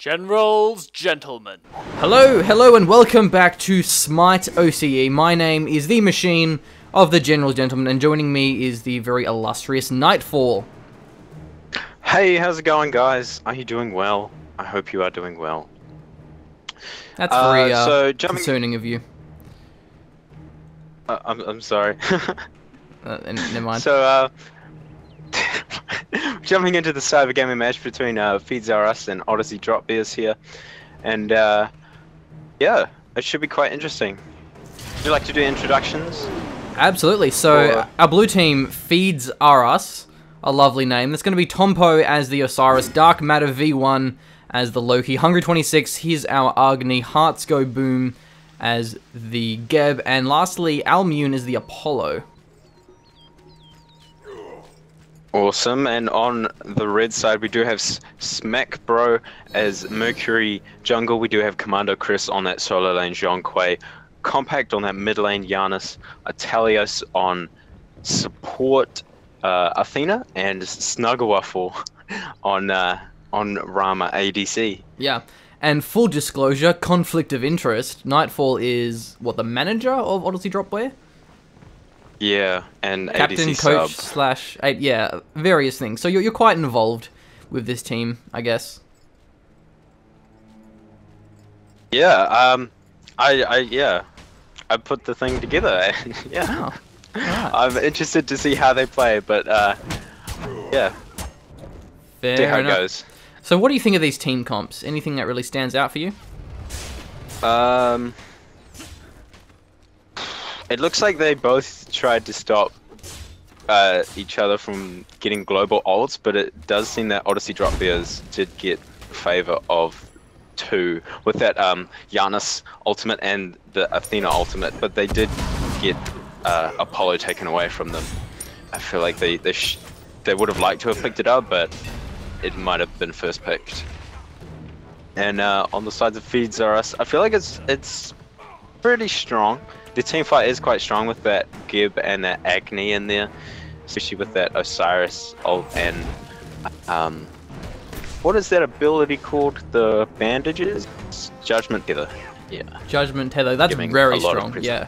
Gentlemen. Hello and welcome back to Smite OCE. My name is the Machine of the Gentlemen, and joining me is the very illustrious Nightfall. Hey, how's it going, guys? Are you doing well? I hope you are doing well. That's very concerning of you. I'm sorry. Never mind. So, jumping into the Cybergamer match between Feeds R Us and Odyssey Drop Bears here, and yeah, it should be quite interesting. Would you like to do introductions? Absolutely. So our blue team, Feeds R Us, a lovely name. That's going to be Tompo as the Osiris, Dark Matter V1 as the Loki, Hungry26, here's our Agni, Hearts Go Boom as the Geb, and lastly, Almune is the Apollo. Awesome, and on the red side we do have Smack Bro as Mercury Jungle, we do have Commando Chris on that solo lane, Jean-Quay, Compact on that mid lane, Giannis, Atalios on support, Athena, and Snugglewaffle on Rama ADC. Yeah, and full disclosure, conflict of interest, Nightfall is, what, the manager of Odyssey Drop Bear? Yeah, and Captain, ADC coach, sub. yeah, various things. So you're quite involved with this team, I guess. Yeah, I put the thing together. Yeah, Oh, right. I'm interested to see how they play, but yeah, see how it goes. So what do you think of these team comps? Anything that really stands out for you? It looks like they both tried to stop each other from getting global ults, but it does seem that Odyssey Drop Bears did get favor of two with that Giannis ultimate and the Athena ultimate, but they did get Apollo taken away from them. I feel like they would have liked to have picked it up, but it might have been first picked. And on the sides of Feeds R Us, I feel like it's pretty strong. The team fight is quite strong with that Gib and that Agni in there, especially with that Osiris ult and what is that ability called? The bandages? Judgment Tether. Yeah. Judgment Tether, that's very strong, yeah.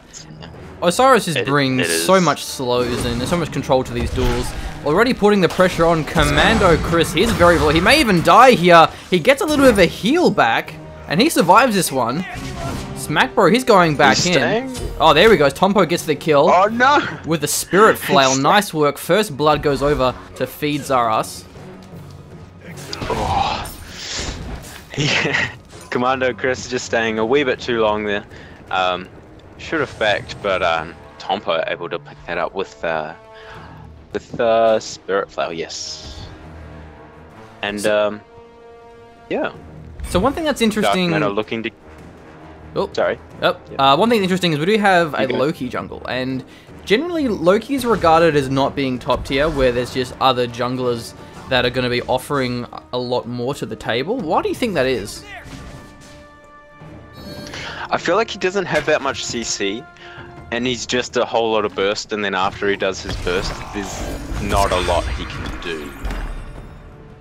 Osiris just brings so much slows and so much control to these duels. Already putting the pressure on Commando Chris. He's very vulnerable. He may even die here. He gets a little bit of a heal back, and he survives this one. Smack Bro, he's going back in. Oh, there he goes. Tompo gets the kill. Oh no! With the Spirit Flail. Nice work. First blood goes over to Feeds R Us. Oh. Yeah. Commando Chris just staying a wee bit too long there. Should have backed, but Tompo able to pick that up with Spirit Flail, yes. And yeah. So one thing that's interesting. Dark Matter looking to. Oh, sorry. Oh, one thing interesting is we do have a Loki jungle, and generally Loki is regarded as not being top tier, where there's just other junglers that are going to be offering a lot more to the table. Why do you think that is? I feel like he doesn't have that much CC, and he's just a whole lot of burst, and then after he does his burst, there's not a lot he can do.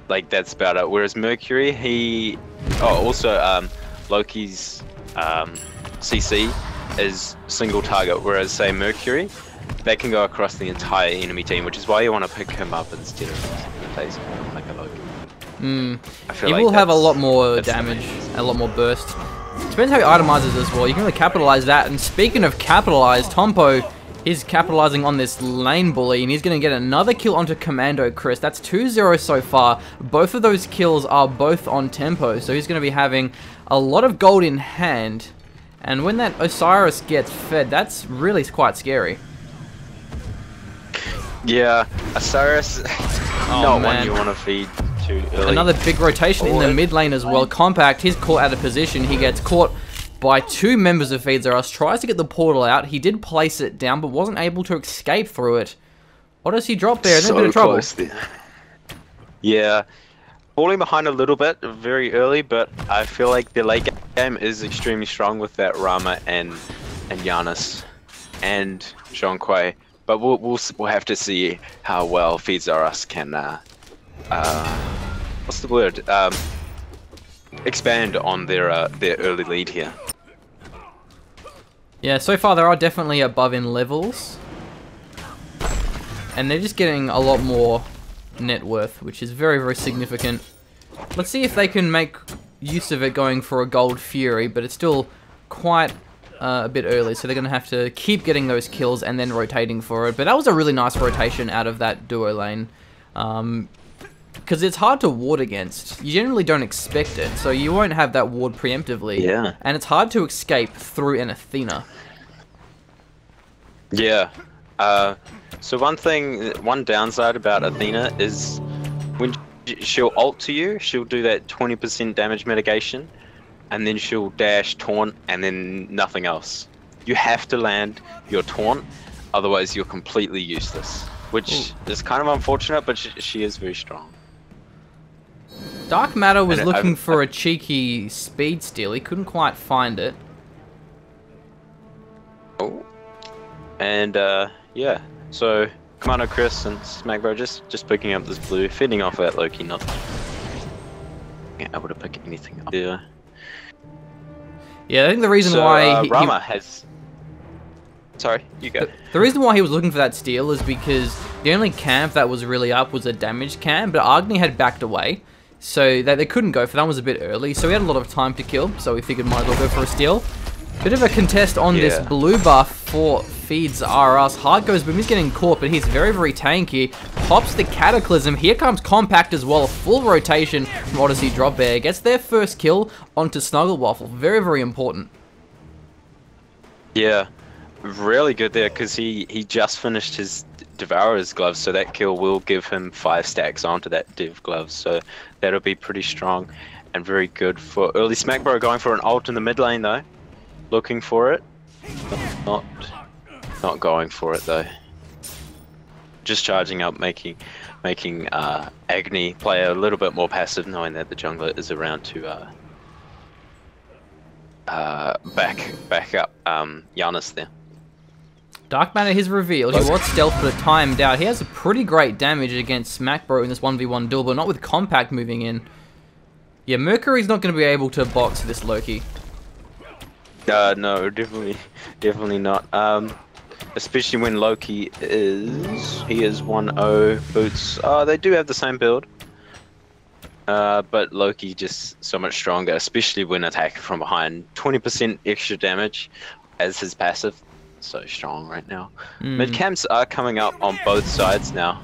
Like, that's about it. Whereas Mercury, Loki's CC is single target, whereas say Mercury, they can go across the entire enemy team, which is why you want to pick him up instead of facing like a Loki. He will have a lot more damage, a lot more burst. Depends how he itemizes as well. You can really capitalize that. And speaking of capitalize, Tompo is capitalizing on this lane bully, and he's going to get another kill onto Commando Chris. That's 2-0 so far. Both of those kills are both on tempo, so he's going to be having a lot of gold in hand. And when that Osiris gets fed, that's really quite scary. Yeah, Osiris, not one you want to feed too early. Another big rotation in the mid lane as well. Compact, he's caught out of position. He gets caught by two members of Feeds R Us, tries to get the portal out. He did place it down, but wasn't able to escape through it. Odyssey Drop Bear, in a bit of trouble. Yeah, falling behind a little bit very early, but I feel like the late game is extremely strong with that Rama and Giannis and Jean-Quay. But we'll have to see how well Feeds R Us can what's the word? expand on their early lead here. Yeah, so far they are definitely above in levels. And they're just getting a lot more net worth, which is very, very significant. Let's see if they can make use of it going for a Gold Fury, but it's still quite a bit early, so they're going to have to keep getting those kills and then rotating for it. But that was a really nice rotation out of that duo lane. Because it's hard to ward against. You generally don't expect it, so you won't have that ward preemptively. Yeah. And it's hard to escape through an Athena. Yeah. So one downside about Athena is when she'll ult to you, she'll do that 20% damage mitigation, and then she'll dash, taunt, and then nothing else. You have to land your taunt, otherwise you're completely useless. Which is kind of unfortunate, but she is very strong. Dark Matter was looking for a cheeky speed steal. He couldn't quite find it. Oh. And yeah. So Commando Chris and Smackbro just picking up this blue, feeding off that Loki, not able to pick anything up. Yeah. Yeah, I think the reason why Rama has. Sorry, you go. The reason why he was looking for that steal is because the only camp that was really up was a damage camp, but Agni had backed away, so they couldn't go for that. One was a bit early, so we had a lot of time to kill, so we figured might as well go for a steal. Bit of a contest on this blue buff for feeds RS. Hard goes boom, he's getting caught, but he's very, very tanky. Pops the Cataclysm. Here comes Compact as well. Full rotation from Odyssey Drop Bear. Gets their first kill onto Snuggle Waffle. Very, very important. Yeah. Really good there, because he just finished his Devourer's gloves, so that kill will give him 5 stacks onto that Div gloves, so that'll be pretty strong and very good for early. Smackbro going for an ult in the mid lane though, looking for it, not going for it though, just charging up, making Agni play a little bit more passive, knowing that the jungler is around to back up Giannis there. Dark Matter, his reveal. He was stealth, but timed out. He has a pretty great damage against Smackbro in this 1v1 duel, but not with Compact moving in. Yeah, Mercury's not going to be able to box this Loki. No, definitely not. Especially when Loki is 1-0 boots. They do have the same build. But Loki just so much stronger, especially when attacking from behind. 20% extra damage as his passive. So strong right now. Mid camps are coming up on both sides now.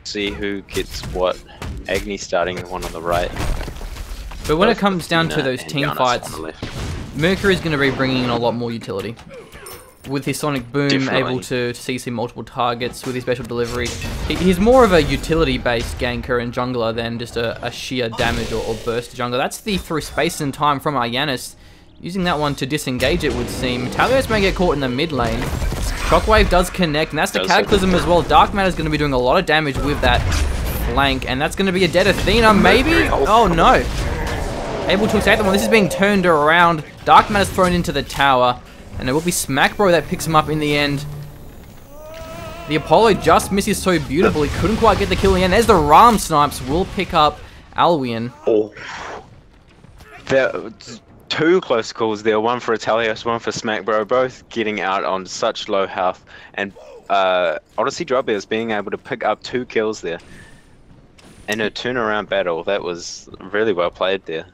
See who gets what. Agni starting the one on the right. But when it comes down to those team fights, Mercury's going to be bringing in a lot more utility. With his Sonic Boom, able to CC multiple targets with his special delivery. He's more of a utility-based ganker and jungler than just a sheer damage or burst jungler. That's the through space and time from Giannis. Using that one to disengage, it would seem. Talios may get caught in the mid lane. Shockwave does connect, and that's the Cataclysm as well. Dark Matter's going to be doing a lot of damage with that flank, and that's going to be a dead Athena, maybe? Oh no. Able to escape the one. This is being turned around. Dark Matter's thrown into the tower, and it will be Smackbro that picks him up in the end. The Apollo just misses so beautifully, couldn't quite get the kill in the end. There's the Ram Snipes, will pick up Alwian. Oh. Two close calls there, one for Atalios, one for Smackbro, both getting out on such low health, and Odyssey Drop Bear is being able to pick up 2 kills there in a turnaround battle. That was really well played there.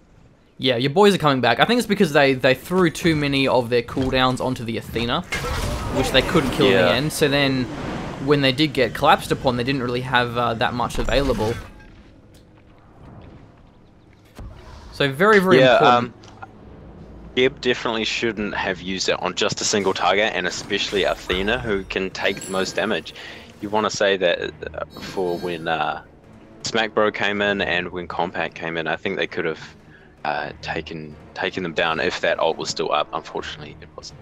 Yeah, your boys are coming back. I think it's because they threw too many of their cooldowns onto the Athena, which they couldn't kill in the end, so then when they did get collapsed upon, they didn't really have that much available. So very, very important. Geb definitely shouldn't have used it on just a single target, and especially Athena, who can take the most damage. You want to say that for when Smackbro came in and when Compact came in, I think they could have taken them down if that ult was still up. Unfortunately, it wasn't.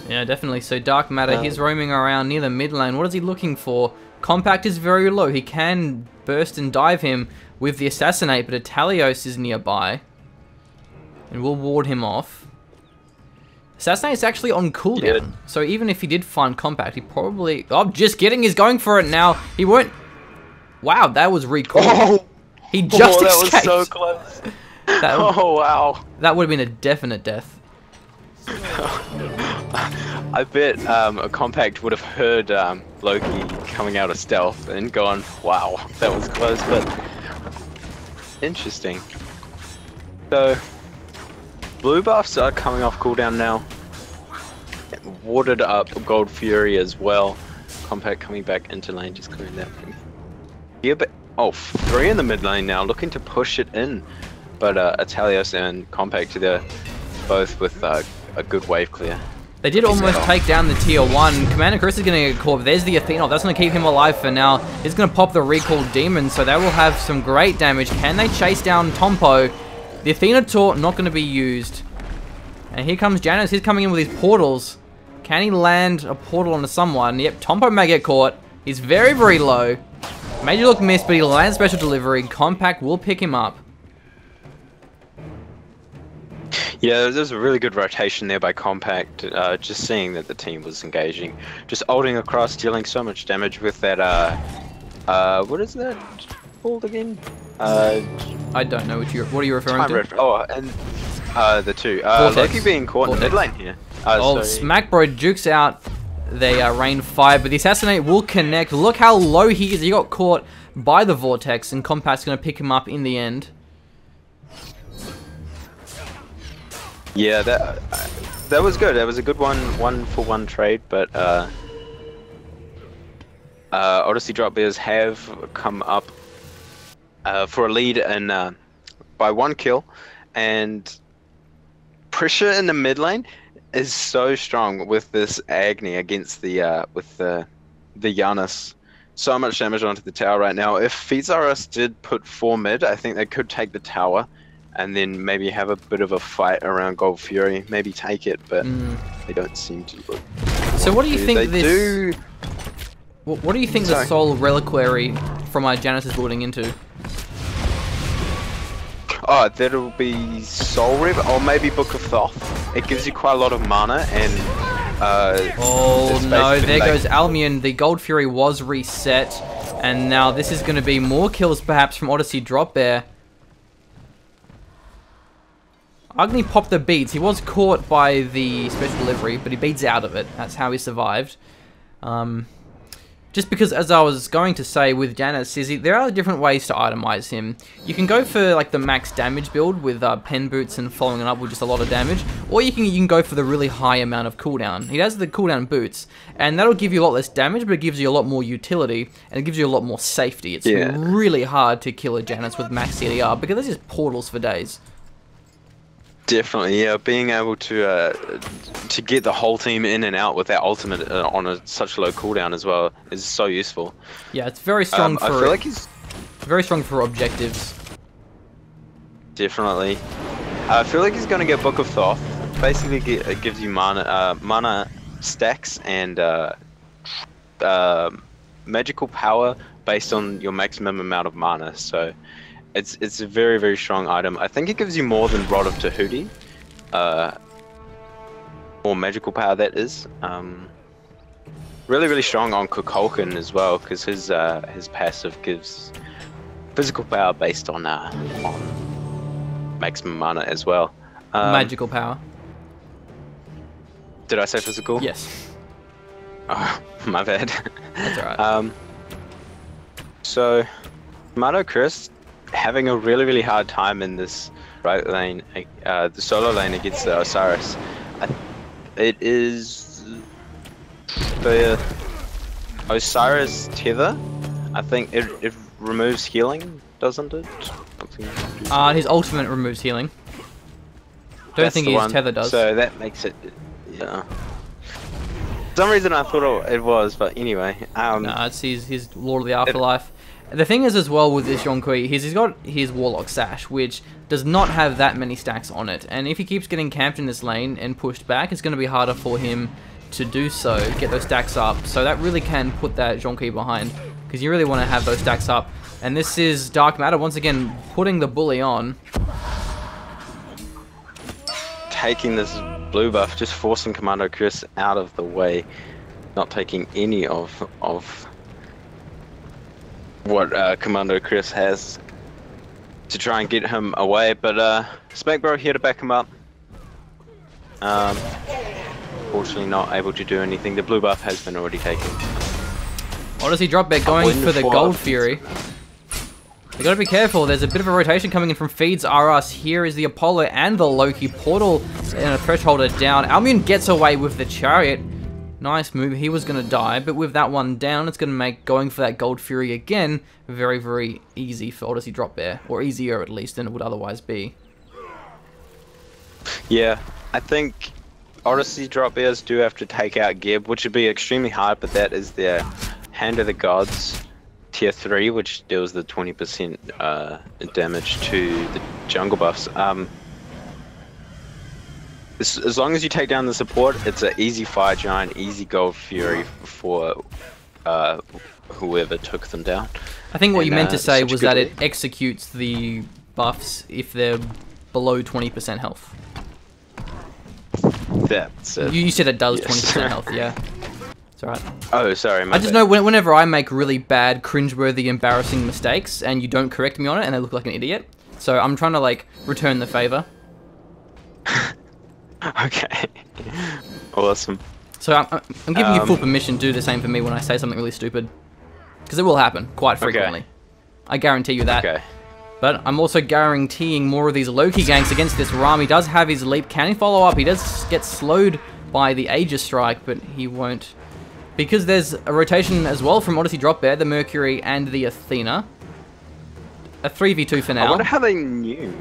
Yeah, definitely. So Dark Matter, he's roaming around near the mid lane. What is he looking for? Compact is very low. He can burst and dive him with the Assassinate, but Atalios is nearby. And we'll ward him off. Assassinate's actually on cooldown. So even if he did find Compact, he probably... Oh, just kidding. He's going for it now. He won't... Wow, that was recalled. He just escaped. That was so close. Oh wow! That would have been a definite death. I bet a compact would have heard Loki coming out of stealth and gone, "Wow, that was close." But interesting. So blue buffs are coming off cooldown now. Watered up Gold Fury as well. Compact coming back into lane, just clearing that thing. Yeah, but oh, 3 in the mid lane now, looking to push it in. But Atalios and Compact there, both with a good wave clear. They did almost take down the tier 1. Commander Chris is going to get caught. There's the Athena. That's going to keep him alive for now. He's going to pop the recall demon, so they will have some great damage. Can they chase down Tompo? The Athena taunt not going to be used. And here comes Janus. He's coming in with his portals. Can he land a portal onto someone? Yep, Tompo may get caught. He's very, very low. Major look missed, but he lands special delivery. Compact will pick him up. Yeah, there's a really good rotation there by Compact, just seeing that the team was engaging. Just ulting across, dealing so much damage with that, what is that called again? I don't know what are you referring to? Oh, and the 2. Loki being caught in the mid lane here. Smackbro jukes out the Rain 5, but the Assassinate will connect. Look how low he is. He got caught by the Vortex, and Compact's going to pick him up in the end. Yeah, that was good. That was a good one-for-one trade, but Odyssey Drop Bears have come up for a lead and by 1 kill, and pressure in the mid lane is so strong with this Agni against the with the Giannis. So much damage onto the tower right now. If Fizaros did put 4 mid, I think they could take the tower and then maybe have a bit of a fight around Gold Fury, maybe take it, but they don't seem to. So what do you think this? What do you think the Soul Reliquary from Janus is building into? Oh, that'll be Soul Rev, or maybe Book of Thoth. It gives you quite a lot of mana, and oh no, there goes Almion. The Gold Fury was reset, and now this is going to be more kills perhaps from Odyssey Drop Bear. Agni popped the beads. He was caught by the special delivery, but he beads out of it. That's how he survived. Just because, as I was going to say with Janus, there are different ways to itemize him. You can go for like the max damage build with pen boots and following it up with just a lot of damage, or you can go for the really high amount of cooldown. He has the cooldown boots, and that'll give you a lot less damage, but it gives you a lot more utility, and it gives you a lot more safety. It's really hard to kill a Janus with max CDR because there's just portals for days. Definitely, yeah. Being able to get the whole team in and out with that ultimate on such low cooldown as well is so useful. Yeah, it's very strong for. I feel like he's very strong for objectives. Definitely. I feel like he's going to get Book of Thoth. Basically, it gives you mana stacks and magical power based on your maximum amount of mana. So. It's a very, very strong item. I think it gives you more than Rod of Tahuti. More magical power, that is. Really, really strong on Kukulkan as well, because his passive gives physical power based on maximum mana as well. Magical power. Did I say physical? Yes. Oh, my bad. That's alright. So, Tomato Chris having a really, really hard time in this right lane, the solo lane against the Osiris. It is the Osiris tether. I think it removes healing, doesn't it? His ultimate removes healing. Don't think his tether does. So that makes it, yeah. For some reason I thought it was, but anyway. No, it's his Lord of the Afterlife. The thing is as well with this Zhongkui, he's got his Warlock Sash, which does not have that many stacks on it. And if he keeps getting camped in this lane and pushed back, it's going to be harder for him to do so, get those stacks up. So that really can put that Zhongkui behind, because you really want to have those stacks up. And this is Dark Matter, once again, putting the bully on. Taking this blue buff, just forcing Commando Chris out of the way, not taking any of what Commando Chris has. to try and get him away, but Smackbro here to back him up. Fortunately not able to do anything. The blue buff has been already taken. Odyssey Drop Bear going for the Gold Fury. You gotta be careful, there's a bit of a rotation coming in from Feeds R Us. Here is the Apollo and the Loki. Portal and a Thresholder down. Albion gets away with the Chariot. Nice move, he was gonna die, but with that one down, it's gonna make going for that Gold Fury again very, very easy for Odyssey Drop Bear. Or easier at least than it would otherwise be. Yeah, I think Odyssey Drop Bears do have to take out Geb, which would be extremely hard, but that is their Hand of the Gods tier 3, which deals the 20% damage to the jungle buffs. As long as you take down the support, it's an easy Fire Giant, easy Gold Fury for whoever took them down. I think what you meant to say was that it executes the buffs if they're below 20% health. That's it. You said it does 20% health, yeah. It's alright. Oh, sorry, I just know whenever I make really bad, cringeworthy, embarrassing mistakes and you don't correct me on it and I look like an idiot. So I'm trying to, like, return the favor. Okay. Awesome. So I'm giving you full permission to do the same for me when I say something really stupid. Because it will happen quite frequently. Okay. I guarantee you that. Okay. But I'm also guaranteeing more of these Loki ganks against this Ram. He does have his leap. Can he follow up? He does get slowed by the Aegis Strike, but he won't. Because there's a rotation as well from Odyssey Drop Bear, the Mercury, and the Athena. A 3v2 for now. I wonder how they knew.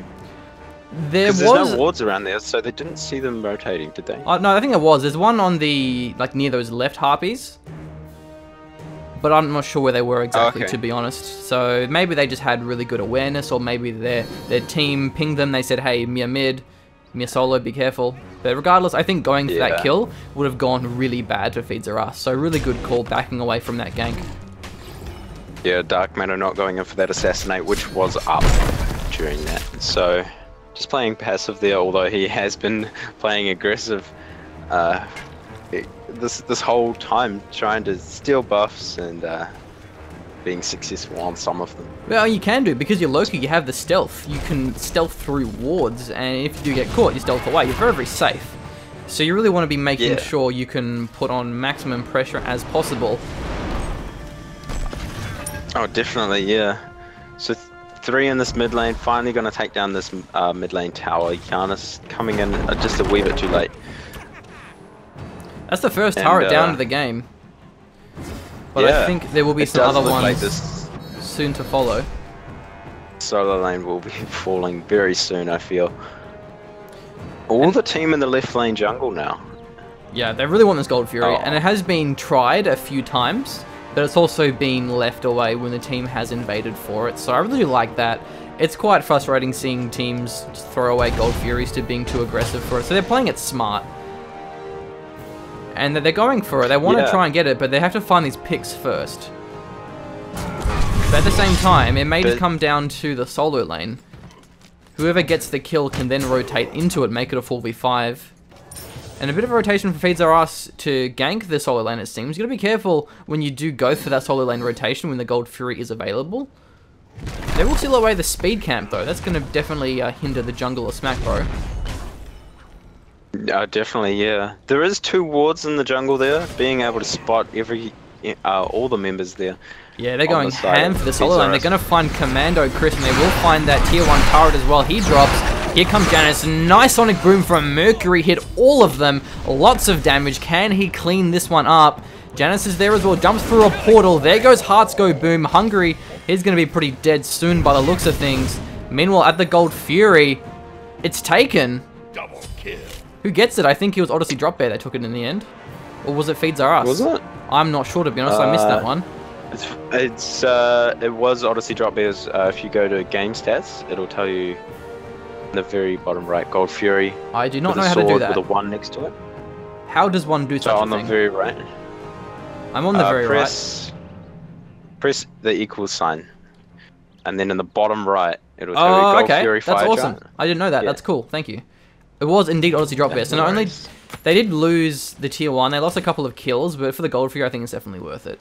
There's no wards around there, so they didn't see them rotating, did they? No, I think there was. There's one on the, like, near those left harpies. But I'm not sure where they were exactly, to be honest. So maybe they just had really good awareness, or maybe their team pinged them. They said, hey, Mia mid, Mia solo, be careful. But regardless, I think going for that kill would have gone really bad for Feeds R Us. So really good call backing away from that gank. Yeah, Dark Matter not going in for that assassinate, which was up during that. So just playing passive there, although he has been playing aggressive this whole time, trying to steal buffs and being successful on some of them. Well, you can do, because you're Loki, you have the stealth. You can stealth through wards, and if you do get caught, you stealth away. You're very, very safe. So you really want to be making sure you can put on maximum pressure as possible. Oh, definitely, yeah. So 3 in this mid lane, finally going to take down this mid lane tower. Giannis coming in just a wee bit too late. That's the first turret down to the game. But I think there will be some other ones soon to follow. Solo lane will be falling very soon, I feel. All the team in the left lane jungle now. Yeah, they really want this Gold Fury, and it has been tried a few times, but it's also been left away when the team has invaded for it. So I really like that. It's quite frustrating seeing teams just throw away Gold Furies to being too aggressive for it. So they're playing it smart. And they're going for it. They want to try and get it, but they have to find these picks first. But at the same time, it may just come down to the solo lane. Whoever gets the kill can then rotate into it, make it a 4v5. And a bit of a rotation for Feeds R Us to gank the solo lane, it seems. You gotta be careful when you do go for that solo lane rotation when the Gold Fury is available. They will seal away the speed camp though. That's gonna definitely hinder the jungle of Smackbro. Definitely, yeah. There is 2 wards in the jungle there, being able to spot all the members there. Yeah, they're going ham for the solo lane. They're going to find Commando Chris, and they will find that tier 1 turret as well. He drops. Here comes Janus. Nice Sonic Boom from Mercury. Hit all of them. Lots of damage. Can he clean this one up? Janus is there as well. Jumps through a portal. There goes Hearts Go Boom. Hungry. He's going to be pretty dead soon by the looks of things. Meanwhile, at the Gold Fury, it's taken. Double kill. Who gets it? I think it was Odyssey Drop Bear that took it in the end. Or was it Feeds R Us? Was it? I'm not sure, to be honest. I missed that one. It was Odyssey Drop Bears. If you go to game stats, it'll tell you in the very bottom right, Gold Fury. I do not know how to do that. With a 1 next to it. How does one do such a thing? On the very right. I'm on the very right. Press the equals sign. And then in the bottom right, it'll tell you Gold Fury Fire That's awesome. Giant. I didn't know that. Yeah. That's cool. Thank you. It was indeed Odyssey Drop Bear. So not only they did lose the tier 1, they lost a couple of kills, but for the Gold Fury, I think it's definitely worth it.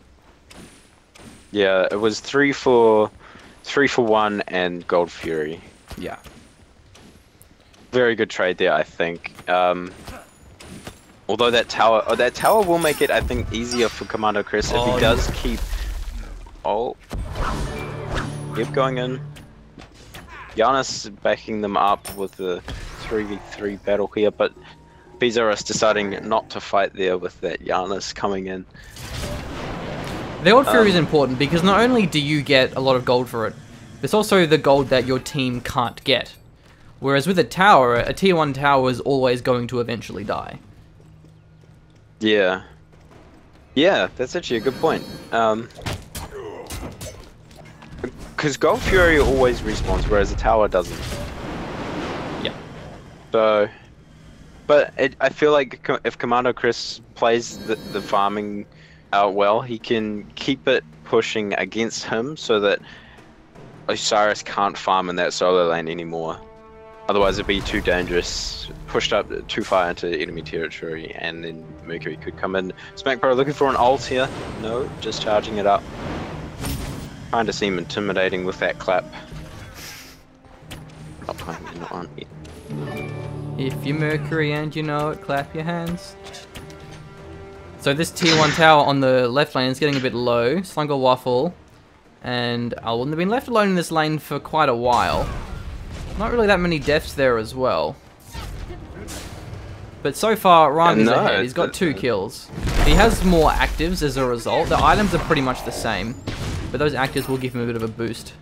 Yeah, it was 3 for 3 for 1 and Gold Fury. Yeah. Very good trade there, I think. Although that tower will make it, I think, easier for Commander Chris if he does keep. Keep going in. Giannis backing them up with the 3v3 battle here, but Bezaros deciding not to fight there with that Giannis coming in. The Gold Fury is important because not only do you get a lot of gold for it, there's also the gold that your team can't get. Whereas with a tower, a tier 1 tower is always going to eventually die. Yeah. Yeah, that's actually a good point. Because Gold Fury always respawns, whereas a tower doesn't. Yeah. So, but I feel like if Commander Chris plays the farming well, he can keep it pushing against him so that Osiris can't farm in that solo lane anymore. Otherwise it'd be too dangerous, pushed up too far into enemy territory, and then Mercury could come in. SmackPro looking for an ult here. No, just charging it up. Trying to seem intimidating with that clap. Not playing it on yet. If you're Mercury and you know it, clap your hands. So this tier 1 tower on the left lane is getting a bit low. Slungle Waffle and Alwyn have been left alone in this lane for quite a while. Not really that many deaths there as well. But so far, Rhymer's ahead. He's got 2 kills. He has more actives as a result. The items are pretty much the same, but those actives will give him a bit of a boost.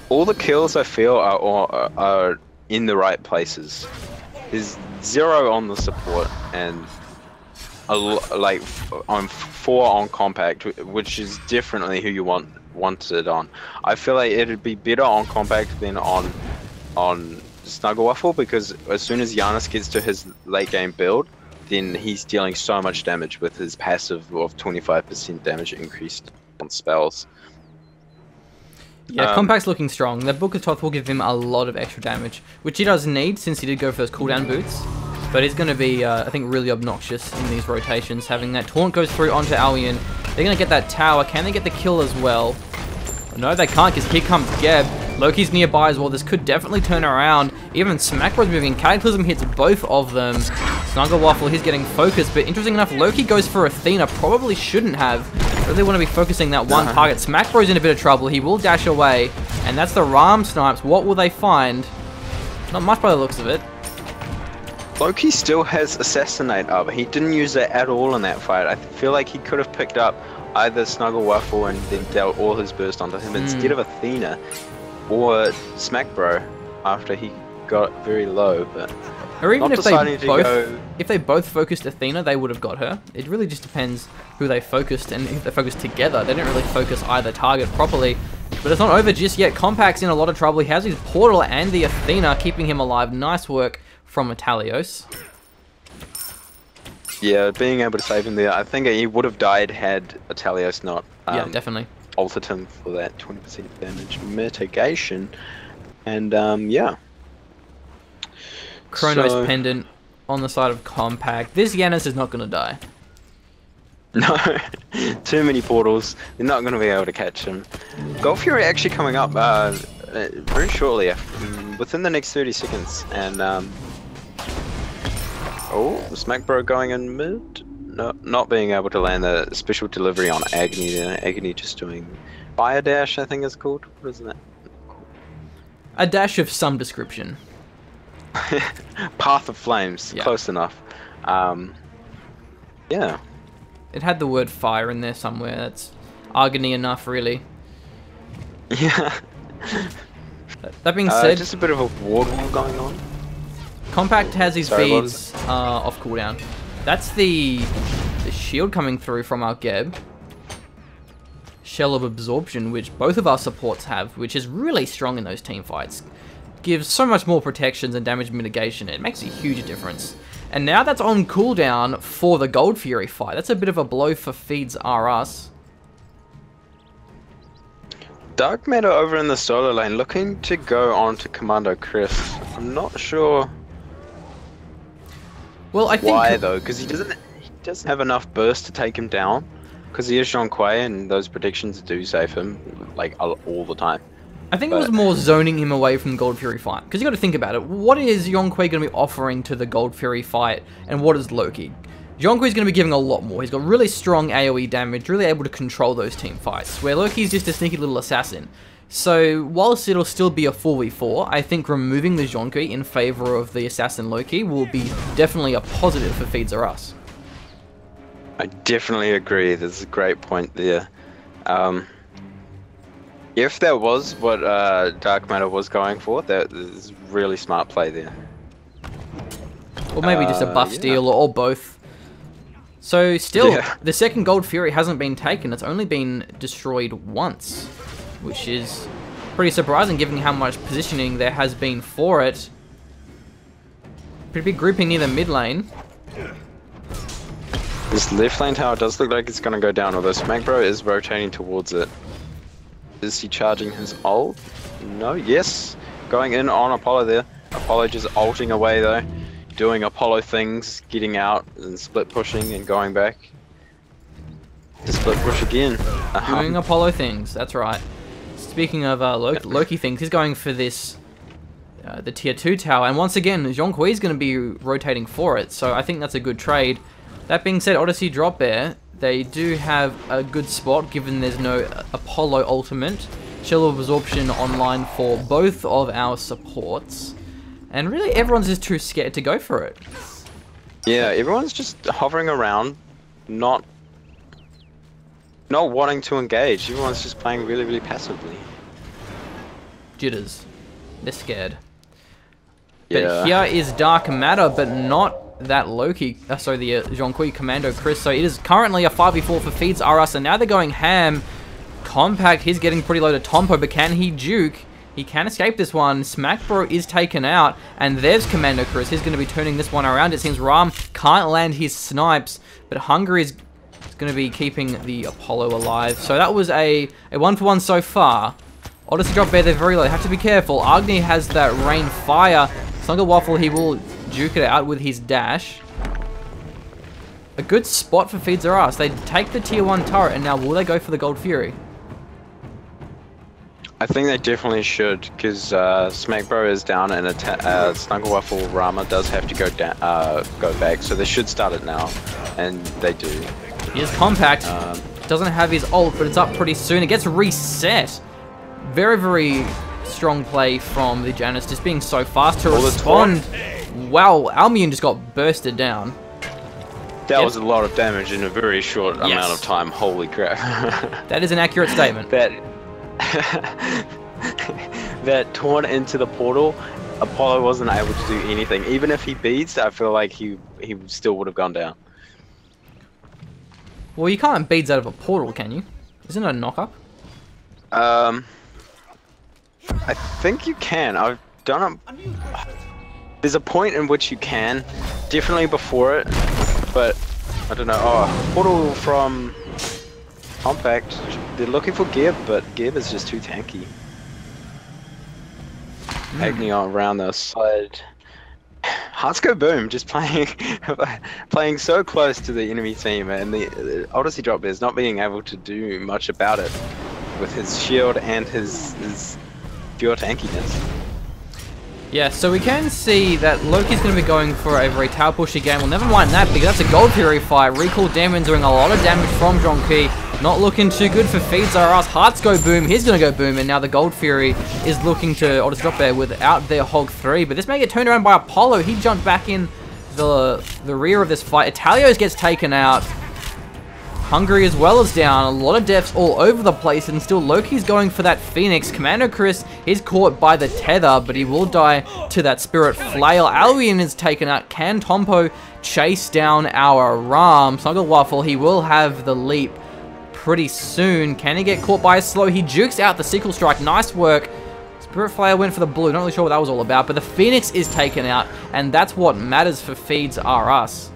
All the kills I feel are in the right places. There's 0 on the support and like on 4 on compact, which is definitely who you want it on. I feel like it'd be better on compact than on Snugglewaffle, because as soon as Giannis gets to his late game build, then he's dealing so much damage with his passive of 25% damage increased on spells. Yeah, Compact's looking strong. The Book of Thoth will give him a lot of extra damage, which he does need since he did go for those cooldown boots. But he's going to be, I think, really obnoxious in these rotations. Having that taunt goes through onto Albion. They're going to get that tower. Can they get the kill as well? No, they can't, because here comes Geb. Loki's nearby as well. This could definitely turn around. Even Smackbro's moving. Cataclysm hits both of them. Snuggle Waffle, he's getting focused. But interesting enough, Loki goes for Athena. Probably shouldn't have. Really want to be focusing that one target. Smackbro's in a bit of trouble. He will dash away. And that's the Ram Snipes. What will they find? Not much by the looks of it. Loki still has Assassinate up. He didn't use it at all in that fight. I feel like he could have picked up either Snuggle Waffle and then dealt all his burst onto him instead of Athena, or Smackbro after he got very low. But or even if they both focused Athena, they would have got her. It really just depends who they focused, and if they focused together. They didn't really focus either target properly. But it's not over just yet. Compact's in a lot of trouble. He has his portal and the Athena keeping him alive. Nice work from Metalios. Yeah, being able to save him there. I think he would have died had Atalios not yeah, definitely altered him for that 20% damage mitigation. And yeah. Chronos Pendant on the side of Compact. This Yanis is not going to die. No, too many portals. They're not going to be able to catch him. Gold Fury actually coming up very shortly, within the next 30 seconds. And oh, Smackbro going in mid. No, not being able to land the special delivery on Agni there. Agni just doing Fire Dash, I think it's called. What is that? A dash of some description. Path of Flames, yeah. Close enough. Yeah. It had the word fire in there somewhere. That's agony enough, really. Yeah. That being said, just a bit of a ward war going on. Compact has his beads off cooldown. That's the shield coming through from our Geb. Shell of Absorption, which both of our supports have, which is really strong in those team fights. Gives so much more protections and damage mitigation. It makes a huge difference. And now that's on cooldown for the Gold Fury fight. That's a bit of a blow for Feeds R Us. Dark Matter over in the solo lane, looking to go on to Commando Chris. I'm not sure. Well, I think why though, because he doesn't have enough burst to take him down. Because he is Jean Quay, and those predictions do save him, like, all the time. I think it was more zoning him away from the Gold Fury fight. Because you got to think about it. What is Jean Quay going to be offering to the Gold Fury fight, and what is Loki? Jean Quay's going to be giving a lot more. He's got really strong AoE damage, really able to control those team fights, where Loki's just a sneaky little assassin. So, whilst it'll still be a 4v4, I think removing the Jean Quay in favor of the assassin Loki will be definitely a positive for Feeds Are Us. I definitely agree. There's a great point there. If that was what Dark Matter was going for, that is really smart play there. Or maybe just a buff steal, or both. So still, the second Gold Fury hasn't been taken. It's only been destroyed once, which is pretty surprising given how much positioning there has been for it. Pretty big grouping near the mid lane. This left lane tower does look like it's going to go down, although Smackbro is rotating towards it. Is he charging his ult? No, yes. Going in on Apollo there. Apollo just ulting away though. Doing Apollo things, getting out and split pushing and going back. To split push again. Doing Apollo things, that's right. Speaking of Loki things, he's going for this, the tier 2 tower. And once again, Jean Quay is going to be rotating for it. So I think that's a good trade. That being said, Odyssey Drop Bear, they do have a good spot given there's no Apollo ultimate. Shell of Absorption online for both of our supports. And really everyone's just too scared to go for it. Yeah, everyone's just hovering around, not wanting to engage. Everyone's just playing really, really passively. Jitters. They're scared. Yeah. But here is Dark Matter, but not that Loki, sorry, the Jean Quay Commando Chris. So it is currently a 5v4 for Feeds Are Us, and now they're going ham. Compact, he's getting pretty low to Tompo, but can he juke? He can escape this one. Smackbro is taken out, and there's Commando Chris. He's going to be turning this one around. It seems Ram can't land his snipes, but Hungary is going to be keeping the Apollo alive. So that was a 1-for-1 so far. Odyssey Drop Bear, they're very low. They have to be careful. Agni has that rain fire. Snuggle Waffle, he will juke it out with his dash. A good spot for Feeds Are Us. They take the tier 1 turret, and now will they go for the Gold Fury? I think they definitely should, because Smackbro is down and Snuggle Waffle Rama does have to go down, go back, so they should start it now, and they do. Here's Compact. Doesn't have his ult, but it's up pretty soon. It gets reset. Very, very strong play from the Janus, just being so fast to respond. Wow, Almion just got bursted down. That was a lot of damage in a very short amount of time. Holy crap. That is an accurate statement. That torn into the portal, Apollo wasn't able to do anything. Even if he beats, I feel like he still would have gone down. Well, you can't beads out of a portal, can you? Isn't it a knock-up? I think you can. I've done it. There's a point in which you can. Definitely before it. But, I don't know. Oh, portal from Compact. They're looking for Gib, but Gib is just too tanky. Agni around the side. Hearts go boom, just playing so close to the enemy team, and the Odyssey Drop Bear is not being able to do much about it with his shield and his pure tankiness. Yeah, so we can see that Loki's going to be going for a very tower push again. Well, never mind that, because that's a Gold Fury fight. Recall Demon doing a lot of damage from Jean Quay. Not looking too good for Feeds Are Us. Hearts go boom. He's going to go boom, and now the Gold Fury is looking to Odyssey Drop Bear without their Hog 3. But this may get turned around by Apollo. He jumped back in the rear of this fight. Italios gets taken out. Hungary as well is down. A lot of deaths all over the place, and still Loki's going for that Phoenix. Commando Chris is caught by the tether, but he will die to that Spirit Flail. Albion is taken out. Can Tompo chase down our Ram? Snuggle Waffle, he will have the leap pretty soon. Can he get caught by a slow? He jukes out the Sickle Strike. Nice work. Spirit Flail went for the blue. Not really sure what that was all about, but the Phoenix is taken out, and that's what matters for Feeds Are Us.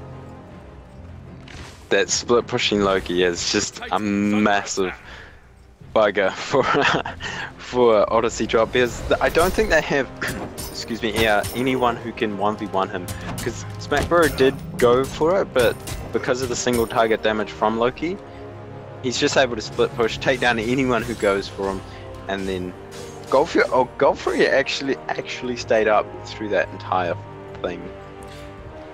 That split pushing Loki is just a massive bugger for Odyssey Drop Bears. I don't think they have, excuse me, anyone who can 1v1 him, because Smackbro did go for it, but because of the single target damage from Loki, he's just able to split push, take down anyone who goes for him, and then Godfrey actually stayed up through that entire thing.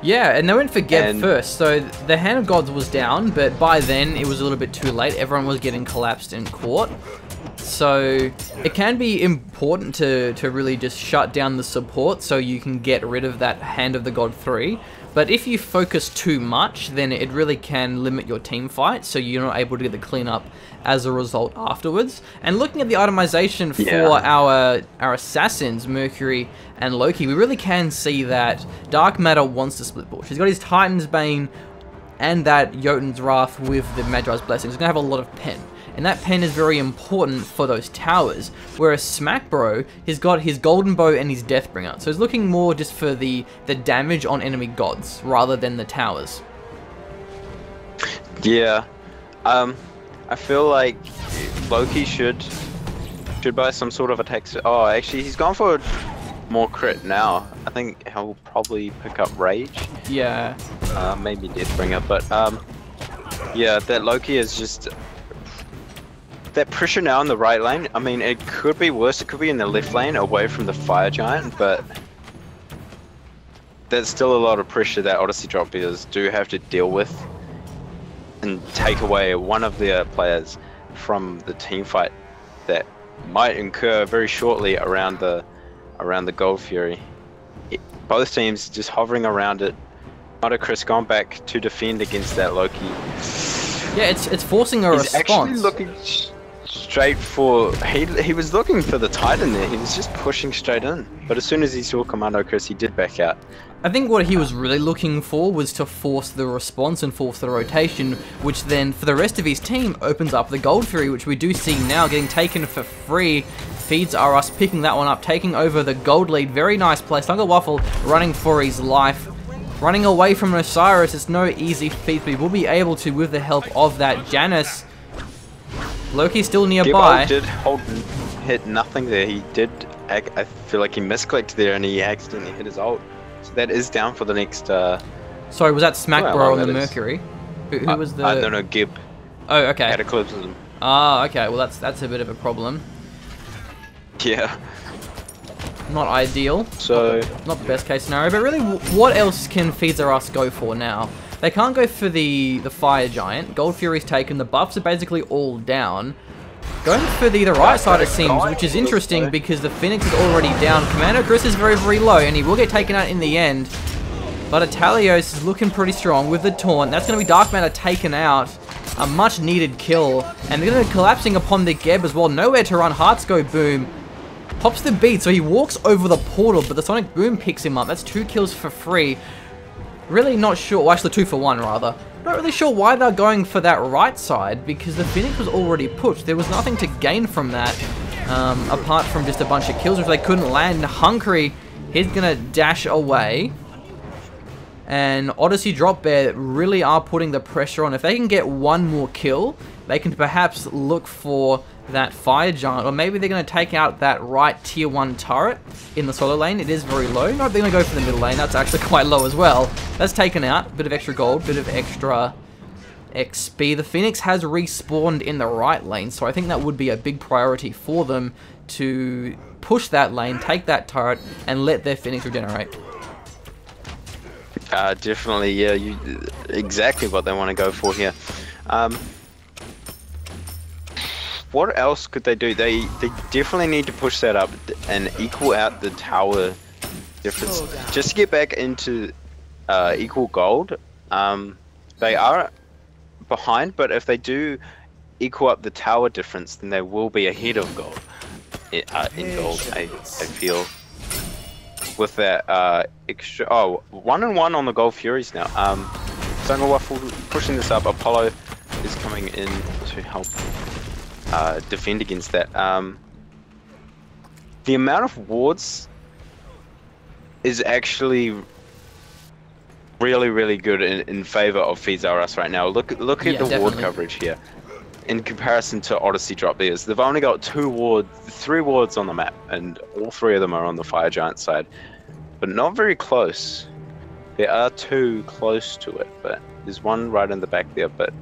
Yeah, and they went for Geb first, so the Hand of Gods was down, but by then it was a little bit too late. Everyone was getting collapsed in court. So it can be important to really just shut down the support so you can get rid of that Hand of the God 3. But if you focus too much, then it really can limit your team fight, so you're not able to get the cleanup as a result afterwards. And looking at the itemization for our assassins, Mercury and Loki, we really can see that Dark Matter wants to split push. He's got his Titan's Bane and that Jotun's Wrath with the Magi's Blessing. He's going to have a lot of pen. And that pen is very important for those towers. Whereas Smack Bro, he's got his Golden Bow and his Deathbringer. So he's looking more just for the damage on enemy gods rather than the towers. Yeah. I feel like Loki should buy some sort of attack. Oh, actually, he's gone for more crit now. I think he'll probably pick up Rage. Yeah. Maybe Deathbringer, but yeah, that Loki is just... That pressure now in the right lane, I mean, it could be worse. It could be in the left lane, away from the Fire Giant, but there's still a lot of pressure that Odyssey Drop Bears do have to deal with and take away one of their players from the team fight that might incur very shortly around the Gold Fury. Both teams just hovering around it. Chris gone back to defend against that Loki. Yeah, it's forcing a response. He's actually looking straight for... He was looking for the Titan there. He was just pushing straight in. But as soon as he saw Commando Chris, he did back out. I think what he was really looking for was to force the response and force the rotation, which then, for the rest of his team, opens up the Gold Fury, which we do see now getting taken for free. Feeds are us picking that one up, taking over the gold lead. Very nice play. Snuggle Waffle running for his life. Running away from Osiris, it's no easy feat, but he will be able to with the help of that Janus. Loki's still nearby. Did hit nothing there. He did, I feel like he misclicked there and he accidentally hit his ult. So that is down for the next... Sorry, was that Smackbro on the Mercury? Who was the... No, Gib. Oh, okay. Cataclysm. Ah, okay, well that's a bit of a problem. Yeah. Not ideal. So... Not the best case scenario, but really, what else can Feeds go for now? They can't go for the Fire Giant. Gold Fury's taken. The buffs are basically all down. Going for the right side, it seems, which is interesting because the Phoenix is already down. Commando Chris is very, very low, and he will get taken out in the end. But Atalios is looking pretty strong with the taunt. That's going to be Dark Matter taken out. A much needed kill. And they're going to be collapsing upon the Geb as well. Nowhere to run. Hearts go boom. Pops the beat, so he walks over the portal, but the Sonic Boom picks him up. That's 2 kills for free. Really not sure, well actually 2 for 1 rather. Not really sure why they're going for that right side, because the Phoenix was already pushed. There was nothing to gain from that, apart from just a bunch of kills which they couldn't land. Hungry, he's gonna dash away. And Odyssey Drop Bear really are putting the pressure on. If they can get one more kill, they can perhaps look for that Fire Giant, or maybe they're going to take out that right tier 1 turret in the solo lane. It is very low. No, they're going to go for the middle lane. That's actually quite low as well. That's taken out. Bit of extra gold, bit of extra XP. The Phoenix has respawned in the right lane, so I think that would be a big priority for them to push that lane, take that turret, and let their Phoenix regenerate. Definitely, yeah. Exactly what they want to go for here. What else could they do? They definitely need to push that up and equal out the tower difference. Just to get back into equal gold. They are behind, but if they do equal up the tower difference, then they will be ahead of gold. In gold, I feel. With that extra... Oh, 1-1 on the Gold Furies now. Jungle Waffle pushing this up. Apollo is coming in to help defend against that. The amount of wards is actually really, really good in favor of Feeds right now. Look at the ward coverage here. In comparison to Odyssey Drop Bears, they've only got 3 wards on the map, and all 3 of them are on the Fire Giant side. But not very close. There are 2 close to it, but there's one right in the back there, but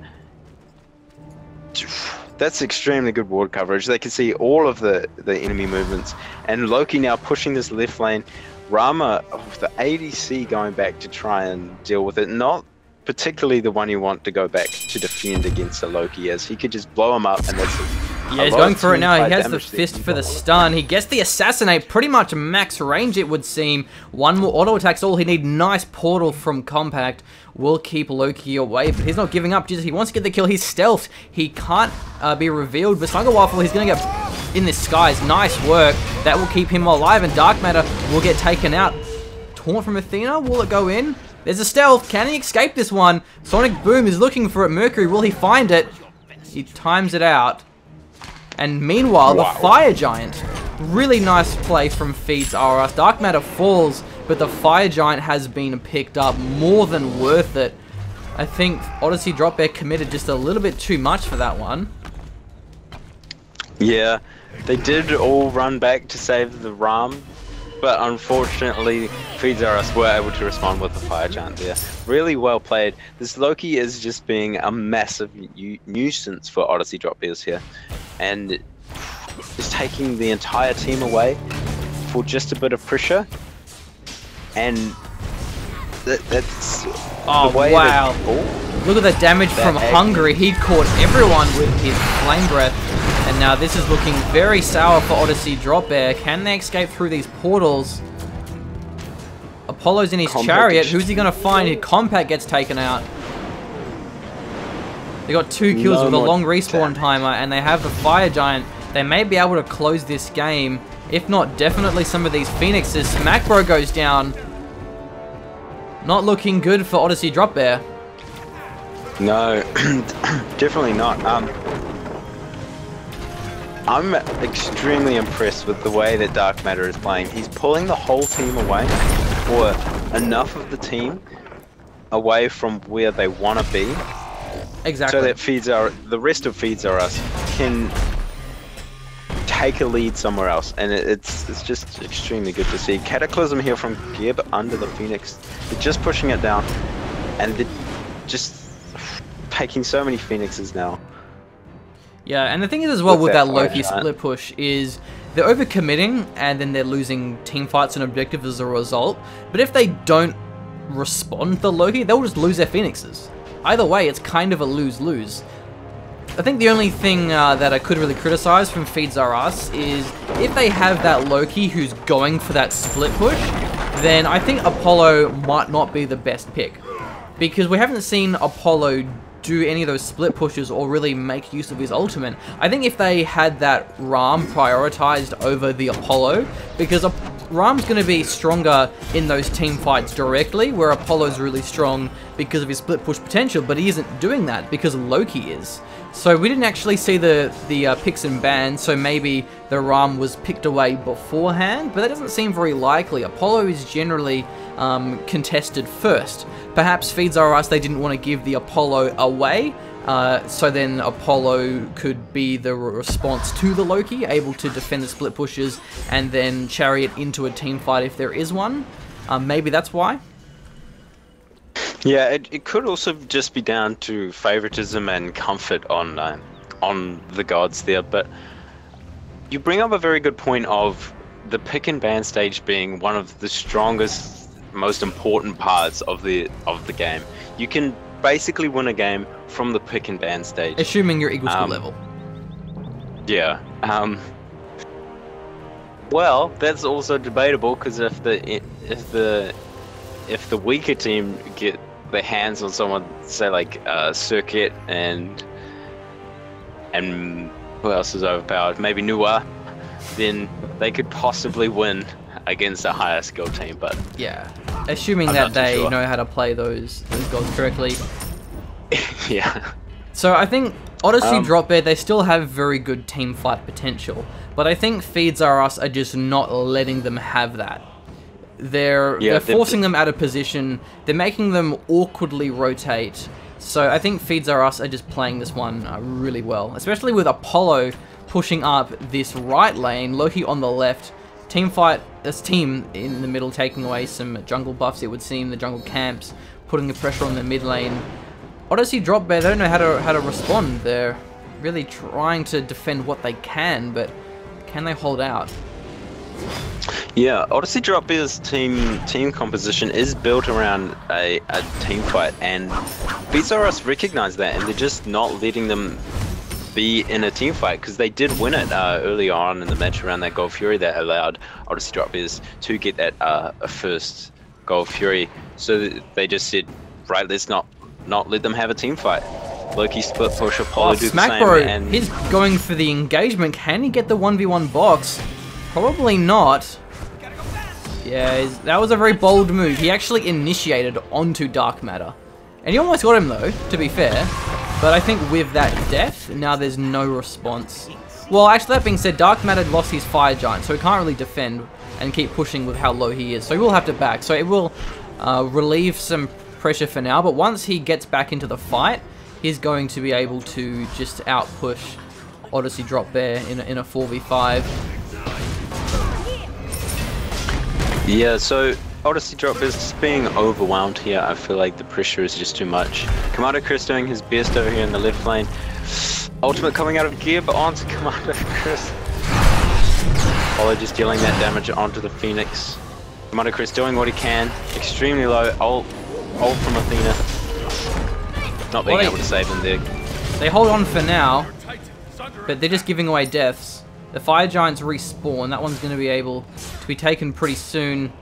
That's extremely good ward coverage. They can see all of the enemy movements. And Loki now pushing this left lane. Rama, the ADC going back to try and deal with it. Not particularly the one you want to go back to defend against a Loki, as he could just blow him up and that's it. Yeah, he's going for it now. He has the fist for the stun. He gets the assassinate, pretty much max range it would seem. One more auto attack's all he needs. Nice portal from Compact will keep Loki away, but he's not giving up. Jesus, he wants to get the kill. He's stealthed. He can't be revealed, but Snuggle Waffle, he's going to get in the skies. Nice work. That will keep him alive, and Dark Matter will get taken out. Taunt from Athena, will it go in? There's a stealth. Can he escape this one? Sonic Boom is looking for it. Mercury, will he find it? He times it out. And meanwhile, the Fire Giant. Really nice play from Feeds RS. Dark Matter falls, but the Fire Giant has been picked up. More than worth it. I think Odyssey Drop Bear committed just a little bit too much for that one. Yeah, they did all run back to save the Ram, but unfortunately, Feeds RS were able to respond with the Fire Giant there. Really well played. This Loki is just being a massive nuisance for Odyssey Drop Bears here, and is taking the entire team away for just a bit of pressure. And that's oh the way wow! that, look at the damage from Hungary. He caught everyone with his flame breath. And now this is looking very sour for Odyssey Drop Bear. Can they escape through these portals? Apollo's in his chariot. Who's he going to find? His Compact gets taken out. They got 2 kills with a long respawn timer, and they have the Fire Giant. They may be able to close this game. If not, definitely some of these Phoenixes. Smackbro goes down. Not looking good for Odyssey Drop Bear. No, definitely not. I'm extremely impressed with the way that Dark Matter is playing. He's pulling the whole team away, or enough of the team away from where they want to be. Exactly. So that the rest of Feeds RS can take a lead somewhere else, and it's just extremely good to see. Cataclysm here from Gib under the Phoenix. They're just pushing it down, and they're just taking so many Phoenixes now. Yeah, and the thing is as well with that Loki split push is they're overcommitting and then they're losing team fights and objectives as a result. But if they don't respond to Loki, they'll just lose their Phoenixes. Either way, it's kind of a lose-lose. I think the only thing that I could really criticize from Feeds RS is if they have that Loki who's going for that split push, then I think Apollo might not be the best pick. Because we haven't seen Apollo do any of those split pushes or really make use of his ultimate. I think if they had that Ram prioritized over the Apollo, because Ram's going to be stronger in those team fights directly, where Apollo's really strong because of his split push potential, but he isn't doing that because Loki is. So we didn't actually see the picks and bans, so maybe the Ram was picked away beforehand, but that doesn't seem very likely. Apollo is generally contested first. Perhaps Feeds RS, they didn't want to give the Apollo away, so then Apollo could be the response to the Loki, able to defend the split pushes and then chariot into a team fight if there is one. Maybe that's why. Yeah, it could also just be down to favoritism and comfort on the gods there, but you bring up a very good point of the pick and ban stage being one of the strongest, most important parts of the game. You can basically win a game from the pick and ban stage, assuming you're equal skill level. Yeah. Well, that's also debatable, because if the weaker team get their hands on someone, say like Circuit and who else is overpowered? Maybe Nua, then they could possibly win against a higher skill team. But yeah, assuming that they know how to play those gods correctly. Yeah. So I think Odyssey Drop Bear, they still have very good team fight potential, but I think Feeds RS are just not letting them have that. They're forcing them out of position. They're making them awkwardly rotate. So I think Feeds RS are just playing this one really well, especially with Apollo pushing up this right lane, Loki on the left. Team fight, this team in the middle taking away some jungle buffs, it would seem, the jungle camps, putting the pressure on the mid lane. Odyssey Drop Bear, they don't know how to respond. They're really trying to defend what they can, but can they hold out? Yeah, Odyssey Drop Bear's team composition is built around a team fight, and BZRS recognize that, and they're just not letting them be in a team fight, because they did win it early on in the match around that Gold Fury that allowed Odyssey Drop Bears to get that first Gold Fury. So they just said, right, let's not let them have a team fight. Loki split push, Apollo do the same. Bro, and he's going for the engagement. Can he get the 1v1 box? Probably not. Yeah, that was a very bold move. He actually initiated onto Dark Matter. And he almost got him though, to be fair. But I think with that death, now there's no response. Well, actually, that being said, Dark Matter lost his Fire Giant, so he can't really defend and keep pushing with how low he is. So he will have to back. So it will relieve some pressure for now. But once he gets back into the fight, he's going to be able to just out-push Odyssey Drop Bear in a 4v5. Yeah, so Odyssey Drop is just being overwhelmed here. I feel like the pressure is just too much. Commander Chris doing his best over here in the left lane. Ultimate coming out of gear, but onto Commander Chris. Apollo just dealing that damage onto the Phoenix. Commander Chris doing what he can. Extremely low. Ult from Athena. Not being able to save him there. They hold on for now, but they're just giving away deaths. The Fire Giants respawn. That one's going to be able to be taken pretty soon.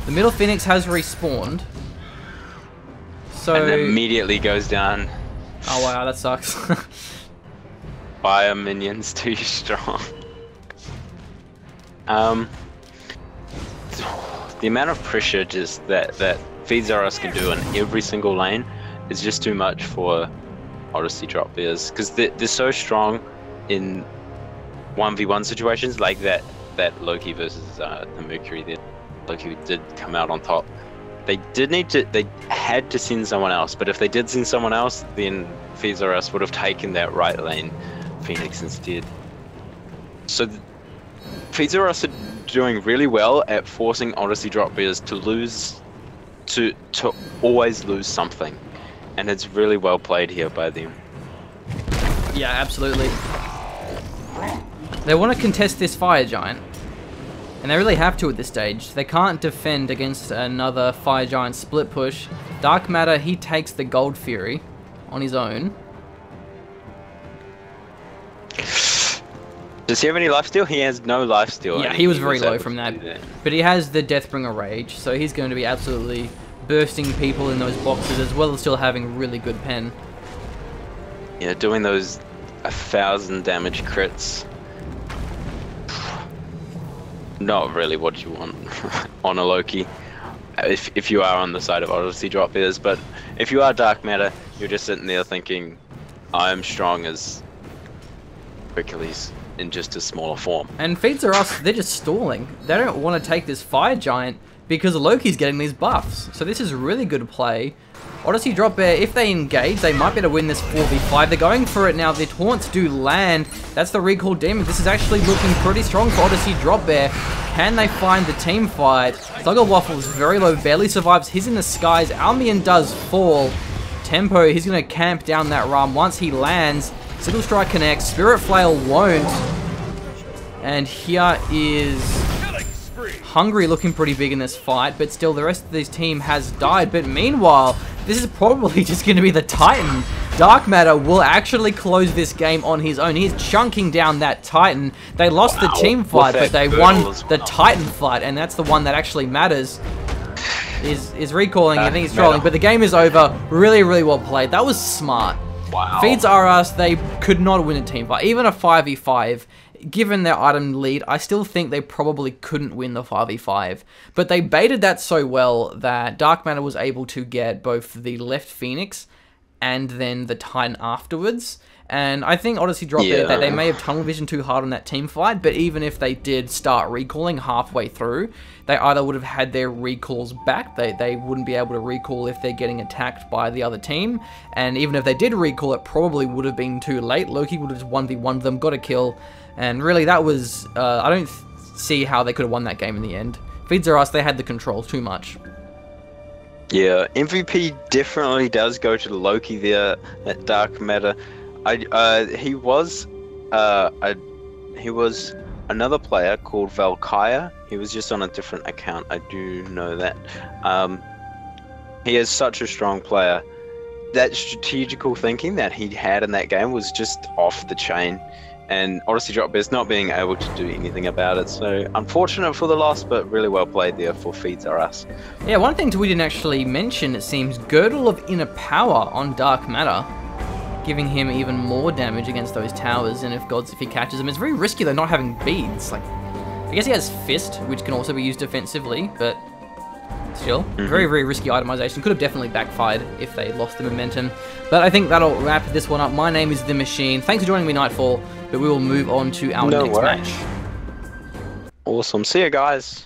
The middle Phoenix has respawned. So... And immediately goes down. Oh wow, that sucks. Fire minions too strong. The amount of pressure just that BZRS can do in every single lane is just too much for Odyssey Drop Bears, because they're so strong in 1v1 situations like that Loki versus the Mercury there. Loki did come out on top. They had to send someone else, but if they did send someone else, then BZRS would have taken that right lane Phoenix instead. So BZRS are doing really well at forcing Odyssey Drop Bears to lose, to always lose something, and it's really well played here by them. Yeah, absolutely. They want to contest this Fire Giant, and they really have to at this stage. They can't defend against another Fire Giant split push. Dark Matter, he takes the Gold Fury on his own. Does he have any lifesteal? He has no lifesteal. Yeah, he was very low from that. But he has the Deathbringer Rage, so he's going to be absolutely bursting people in those boxes, as well as still having really good pen. Yeah, doing those 1,000 damage crits. Not really what you want on a Loki, if you are on the side of Odyssey Drop Bears. But if you are Dark Matter, you're just sitting there thinking, I am strong as Hercules in just a smaller form. And BZRS, they're just stalling. They don't want to take this Fire Giant because Loki's getting these buffs. So this is really good play. Odyssey Drop Bear, if they engage, they might be able to win this 4v5. They're going for it now. Their taunts do land. That's the recall demon. This is actually looking pretty strong for Odyssey Drop Bear. Can they find the team fight? Thugger Waffles very low, barely survives. He's in the skies. Albion does fall. Tempo, he's going to camp down that run. Once he lands, Sickle Strike connects. Spirit Flail won't. And here is Hungry looking pretty big in this fight, but still the rest of this team has died. But meanwhile, this is probably just going to be the Titan. Dark Matter will actually close this game on his own. He's chunking down that Titan. They lost the team fight, but they won the Titan fight, and that's the one that actually matters. Is recalling, I think he's trolling, but the game is over. Really, really well played. That was smart. Wow. BZRS, they could not win a team fight. Even a 5v5. Given their item lead, I still think they probably couldn't win the 5v5. But they baited that so well that Dark Matter was able to get both the left Phoenix and then the Titan afterwards. And I think Odyssey Drop Bear, that they may have tunnel vision too hard on that team fight, but even if they did start recalling halfway through, they either would have had their recalls back. They wouldn't be able to recall if they're getting attacked by the other team. And even if they did recall, it probably would have been too late. Loki would have just 1v1'd them, got a kill. And really, that was... I don't see how they could have won that game in the end. BZRS, they had the control too much. Yeah, MVP definitely does go to Loki there at Dark Matter. He was another player called Valkyria. He was just on a different account. I do know that. He is such a strong player. That strategical thinking that he had in that game was just off the chain, and Odyssey Drop Bear's not being able to do anything about it. So unfortunate for the loss, but really well played there for Feeds R Us. Yeah, one thing we didn't actually mention, it seems, Girdle of Inner Power on Dark Matter, giving him even more damage against those towers, and if he catches them. It's very risky though, not having beads. Like, I guess he has Fist, which can also be used defensively, but still, very, very risky itemization. Could have definitely backfired if they lost the momentum. But I think that'll wrap this one up. My name is The Machine. Thanks for joining me, Nightfall, but we will move on to our next match. Awesome. See you guys.